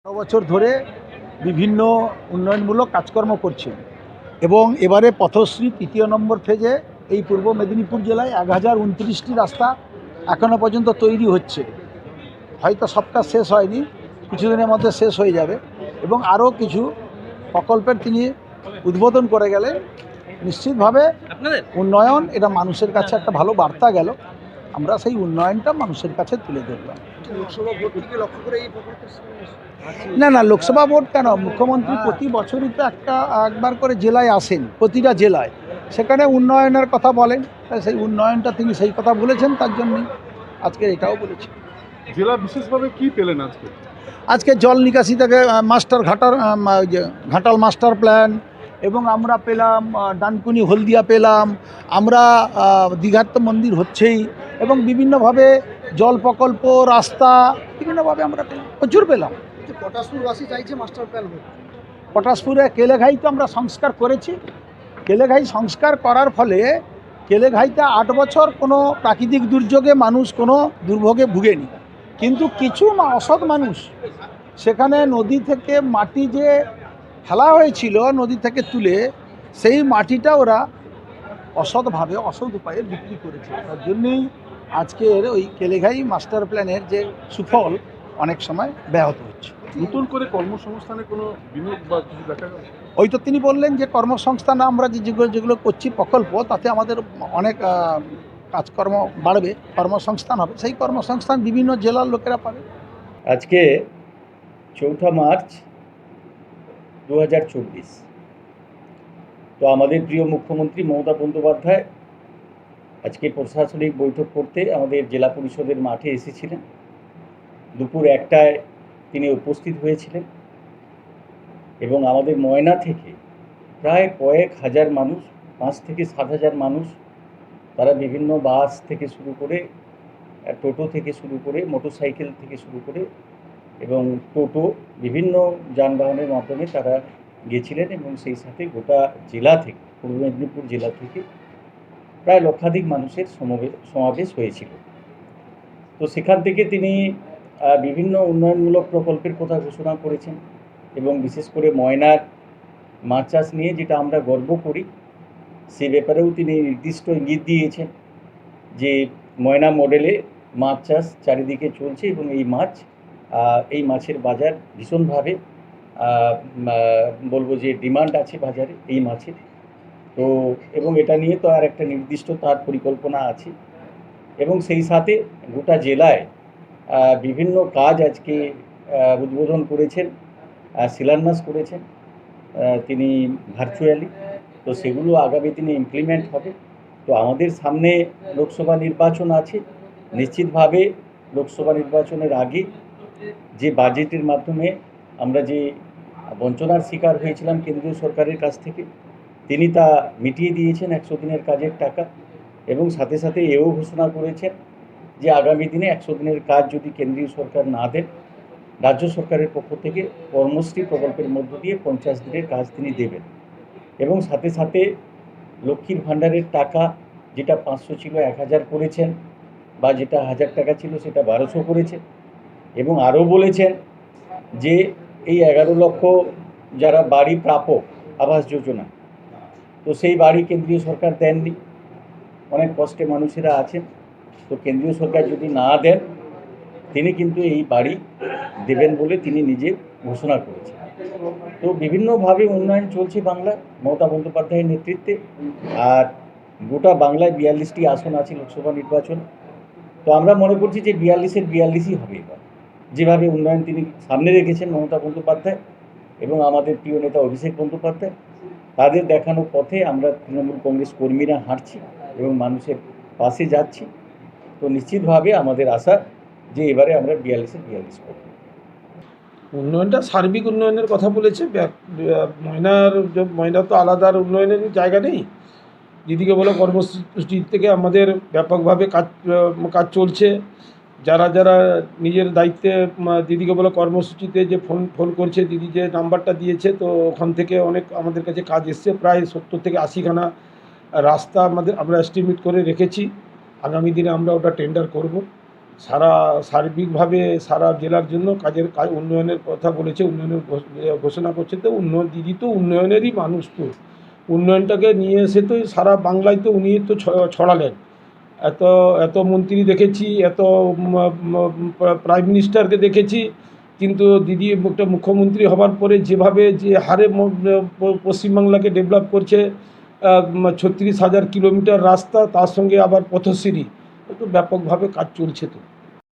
বছর ধরে বিভিন্ন উন্নয়নমূলক কাজকর্ম করছে এবং এবারে পথশ্রী তৃতীয় নম্বর ফেজে এই পূর্ব মেদিনীপুর জেলায় 1029টি রাস্তা এখনও পর্যন্ত তৈরি হচ্ছে। হয়তো সব কাজ শেষ হয়নি, কিছুদিনের মধ্যে শেষ হয়ে যাবে এবং আরও কিছু প্রকল্পের তিনি উদ্বোধন করে গেলেন। নিশ্চিতভাবে উন্নয়ন এটা মানুষের কাছে একটা ভালো বার্তা গেল, আমরা সেই উন্নয়নটা মানুষের কাছে তুলে ধরলাম। লোকসভা ভোট থেকে লক্ষ্য করে এই প্রকল্পের না, লোকসভা ভোট কেন, মুখ্যমন্ত্রী প্রতি বছরই তো একবার করে জেলায় আসেন, প্রতিটা জেলায় সেখানে উন্নয়নের কথা বলেন। তাই সেই উন্নয়নটা তিনি সেই কথা বলেছেন, তার জন্যই আজকে এটাও বলেছেন। জেলা বিশেষভাবে কি পেলেন আজকে? আজকে জল নিকাশি থেকে ঘাটাল মাস্টার প্ল্যান, এবং আমরা পেলাম ডানকুনি হলদিয়া পেলাম, আমরা দীঘার তো মন্দির হচ্ছেই, এবং বিভিন্নভাবে জল প্রকল্প, রাস্তা বিভিন্নভাবে আমরা পেলাম, প্রচুর পেলাম। পটাশপুরবাসী চাইছে মাস্টার প্ল্যান হোক। পটাশপুরে কেলেঘাই তো আমরা সংস্কার করেছি। কেলেঘাই সংস্কার করার ফলে কেলেঘাইতে 8 বছর কোনো প্রাকৃতিক দুর্যোগে মানুষ কোনো দুর্ভোগে ভুগেনি, কিন্তু কিছু অসৎ মানুষ সেখানে নদী থেকে মাটি যে ফেলা হয়েছিল নদী থেকে তুলে, সেই মাটিটা ওরা অসৎভাবে অসৎ উপায়ে বিক্রি করেছে। তার জন্যই আজকের ওই কেলেঘাই মাস্টার প্ল্যানের যে সুফল অনেক সময় ব্যাহত হচ্ছে। নতুন করে কর্মসংস্থানে কোনো বিনিয়োগ বা কিছু দেখা গেল? ওই তো তিনি বললেন যে কর্মসংস্থান আমরা যেগুলো করছি প্রকল্প, তাতে আমাদের অনেক কাজকর্ম বাড়বে, কর্মসংস্থান হবে, সেই কর্মসংস্থান বিভিন্ন জেলার লোকেরা পাবে। আজকে 4 মার্চ 2024। তো আমাদের প্রিয় মুখ্যমন্ত্রী মমতা বন্দ্যোপাধ্যায় আজকে প্রশাসনিক বৈঠক করতে আমাদের জেলা পরিষদের মাঠে এসেছিলেন। দুপুর 1টায় তিনি উপস্থিত হয়েছিলেন এবং আমাদের ময়না থেকে প্রায় কয়েক হাজার মানুষ, 5 থেকে 7 হাজার মানুষ, তারা বিভিন্ন বাস থেকে শুরু করে, টোটো থেকে শুরু করে, মোটরসাইকেল থেকে শুরু করে এবং টোটো, বিভিন্ন যানবাহনের মাধ্যমে তারা গিয়েছিলেন এবং সেই সাথে গোটা জেলা থেকে, পূর্ব মেদিনীপুর জেলা থেকে প্রায় লক্ষাধিক মানুষের সমাবেশ হয়েছিল। তো সেখান থেকে তিনি বিভিন্ন উন্নয়নমূলক প্রকল্পের কথা ঘোষণা করেছেন এবং বিশেষ করে ময়নার মাছ চাষ নিয়ে যেটা আমরা গর্ব করি, সে ব্যাপারেও তিনি নির্দিষ্ট ইঙ্গিত দিয়েছেন যে ময়না মডেলে মাছ চাষ চারিদিকে চলছে এবং এই মাছের বাজার ভীষণভাবে বলবো যে ডিমান্ড আছে বাজারে এই মাছের। তো এবং এটা নিয়ে তো আর একটা নির্দিষ্ট তার পরিকল্পনা আছে এবং সেই সাথে গোটা জেলায় বিভিন্ন কাজ আজকে উদ্বোধন করেছেন, শিলান্যাস করেছেন তিনি ভার্চুয়ালি। তো সেগুলো আগামী দিনে ইমপ্লিমেন্ট হবে। তো আমাদের সামনে লোকসভা নির্বাচন আছে। নিশ্চিতভাবে লোকসভা নির্বাচনের আগে যে বাজেটের মাধ্যমে আমরা যে বঞ্চনার শিকার হয়েছিলাম কেন্দ্রীয় সরকারের কাছ থেকে, তিনি তা মিটিয়ে দিয়েছেন 100 দিনের কাজের টাকা এবং সাথে সাথে এও ঘোষণা করেছেন যে আগামী দিনে 100 দিনের কাজ যদি কেন্দ্রীয় সরকার না দেন, রাজ্য সরকারের পক্ষ থেকে কর্মশ্রী প্রকল্পের মধ্য দিয়ে 50 দিনের কাজ তিনি দেবেন এবং সাথে সাথে লক্ষ্মীর ভাণ্ডারের টাকা যেটা 500 ছিল 1000 করেছেন, বা যেটা 1000 টাকা ছিল সেটা 1200 করেছেন এবং আরও বলেছেন যে এই 11 লক্ষ যারা বাড়ি প্রাপক আবাস যোজনা, তো সেই বাড়ি কেন্দ্রীয় সরকার দেননি, অনেক কষ্টে মানুষেরা আছেন। তো কেন্দ্রীয় সরকার যদি না দেন, তিনি কিন্তু এই বাড়ি দেবেন বলে তিনি নিজে ঘোষণা করেছেন। তো বিভিন্নভাবে উন্নয়ন চলছে বাংলা মমতা বন্দ্যোপাধ্যায়ের নেতৃত্বে। আর গোটা বাংলায় 42টি আসন আছে লোকসভা নির্বাচন। তো আমরা মনে করছি যে 42-এর 42ই হবে এবার, যেভাবে উন্নয়ন তিনি সামনে রেখেছেন মমতা বন্দ্যোপাধ্যায় এবং আমাদের প্রিয় নেতা অভিষেক বন্দ্যোপাধ্যায়, তাদের দেখানো পথে আমরা তৃণমূল কংগ্রেস কর্মীরা হাঁটছি এবং মানুষের পাশে যাচ্ছি। তো নিশ্চিতভাবে আমাদের আশা যে এবারে আমরা 42-এর 42 করব। উন্নয়নটা সার্বিক উন্নয়নের কথা বলেছে। ময়না তো আলাদা উন্নয়নের জায়গা নেই। যেদিকে বলে কর্মসূচির থেকে আমাদের ব্যাপকভাবে কাজ চলছে। যারা নিজের দায়িত্বে, দিদিকে বলে কর্মসূচিতে যে ফোন করছে, দিদি যে নাম্বারটা দিয়েছে, তো ওখান থেকে অনেক আমাদের কাছে কাজ এসছে। প্রায় 70 থেকে 80খানা রাস্তা আমরা এস্টিমেট করে রেখেছি। আগামী দিনে আমরা ওটা টেন্ডার করব। সার্বিকভাবে সারা জেলার জন্য কাজ উন্নয়নের কথা বলেছে, উন্নয়নের ঘোষণা করছে। তো দিদি তো উন্নয়নেরই মানুষ, তো উন্নয়নটাকে নিয়ে এসে তো সারা বাংলায় তো উনি তো ছড়ালেন। এত এত মন্ত্রী দেখেছি, এত প্রাইম মিনিস্টারকে দেখেছি, কিন্তু দিদি একটা মুখ্যমন্ত্রী হবার পরে যে হারে পশ্চিমবাংলাকে ডেভেলপ করছে, 36,000 কিলোমিটার রাস্তা, তার সঙ্গে আবার পথশ্রী, তো ব্যাপকভাবে কাজ চলছে। তো